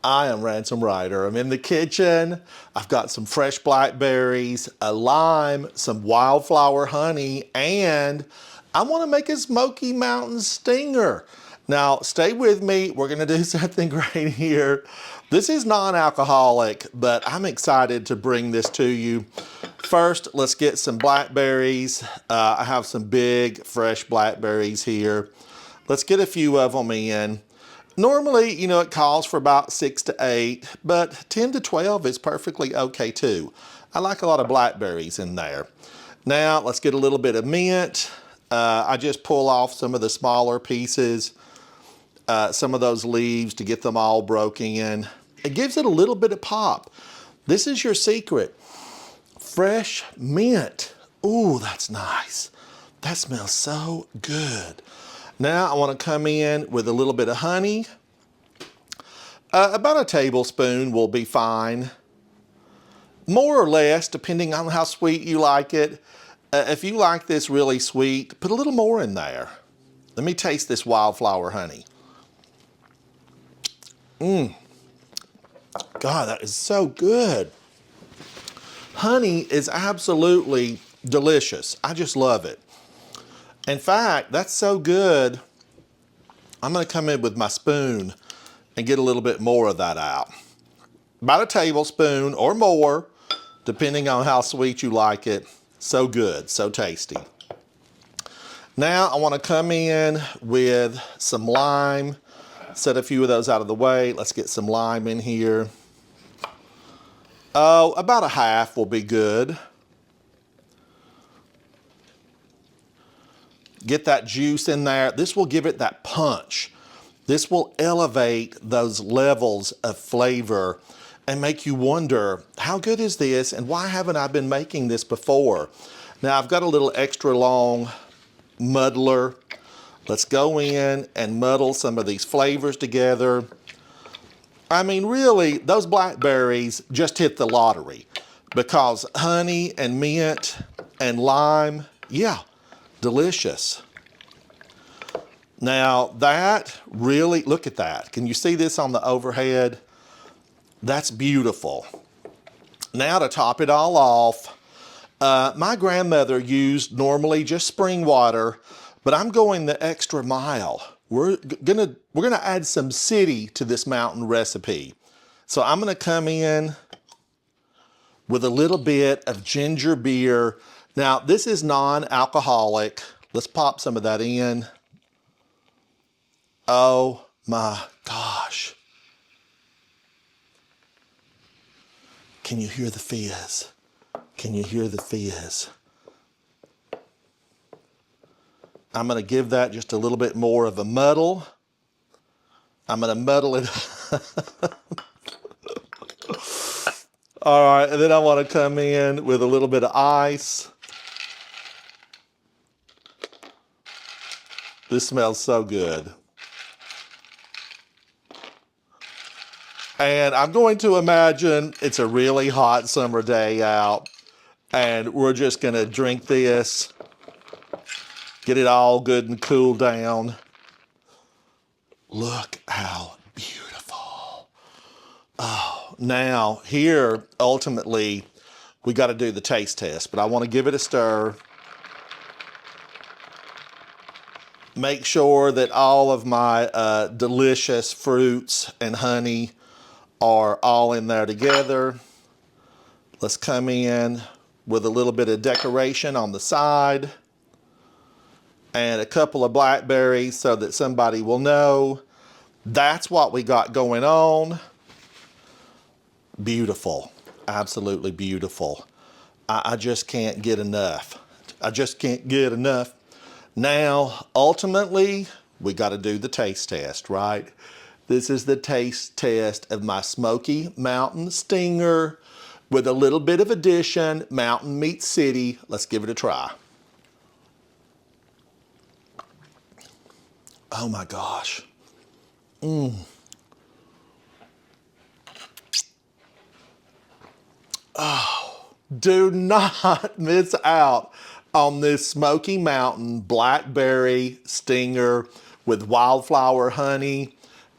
I am Ransom Ryder. I'm in the kitchen. I've got some fresh blackberries, a lime, some wildflower honey, and I want to make a Smoky Mountain Stinger. Now, stay with me. We're going to do something great here. This is non-alcoholic, but I'm excited to bring this to you. First, let's get some blackberries. I have some big, fresh blackberries here. Let's get a few of them in. Normally, you know, it calls for about 6 to 8, but 10 to 12 is perfectly okay too. I like a lot of blackberries in there. Now, let's get a little bit of mint. I just pull off some of the smaller pieces, some of those leaves to get them all broken in. It gives it a little bit of pop. This is your secret. Fresh mint. Ooh, that's nice. That smells so good. Now I want to come in with a little bit of honey. About a tablespoon will be fine. More or less, depending on how sweet you like it. If you like this really sweet, put a little more in there. Let me taste this wildflower honey. God, that is so good. Honey is absolutely delicious. I just love it. In fact, that's so good, I'm going to come in with my spoon and get a little bit more of that out. About a tablespoon or more, depending on how sweet you like it. So good, so tasty. Now I want to come in with some lime. Set a few of those out of the way. Let's get some lime in here. Oh, about a half will be good. Get that juice in there. This will give it that punch. This will elevate those levels of flavor and make you wonder, how good is this and why haven't I been making this before? Now I've got a little extra long muddler. Let's go in and muddle some of these flavors together. I mean, really, those blackberries just hit the lottery because honey and mint and lime, yeah, delicious. Now that really, look at that. Can you see this on the overhead? That's beautiful. Now to top it all off, my grandmother used normally just spring water, but I'm going the extra mile. We're gonna add some city to this mountain recipe. So I'm gonna come in with a little bit of ginger beer. Now this is non-alcoholic. Let's pop some of that in. Oh my gosh. Can you hear the fizz? Can you hear the fizz? I'm going to give that just a little bit more of a muddle. I'm going to muddle it. All right, and then I want to come in with a little bit of ice. This smells so good. And I'm going to imagine it's a really hot summer day out, and we're just going to drink this. Get it all good and cooled down. Look how beautiful. Oh, now here, ultimately, we got to do the taste test, but I want to give it a stir. Make sure that all of my delicious fruits and honey are all in there together. Let's come in with a little bit of decoration on the side. And a couple of blackberries so that somebody will know. That's what we got going on. Beautiful, absolutely beautiful. I just can't get enough. I just can't get enough. Now, ultimately, we got to do the taste test, right? This is the taste test of my Smoky Mountain Stinger with a little bit of addition, mountain meets city. Let's give it a try. Oh my gosh. Oh, do not miss out on this Smoky Mountain Blackberry Stinger with wildflower honey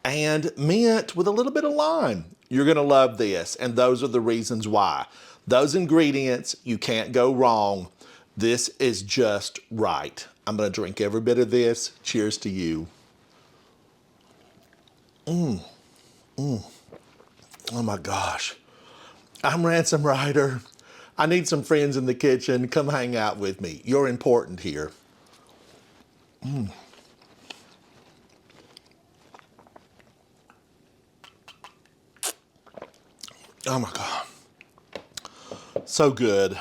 and mint with a little bit of lime. You're gonna love this, and those are the reasons why. Those ingredients, you can't go wrong. This is just right. I'm gonna drink every bit of this. Cheers to you. Oh my gosh. I'm Ransom Ryder. I need some friends in the kitchen. Come hang out with me. You're important here. Oh my God. So good.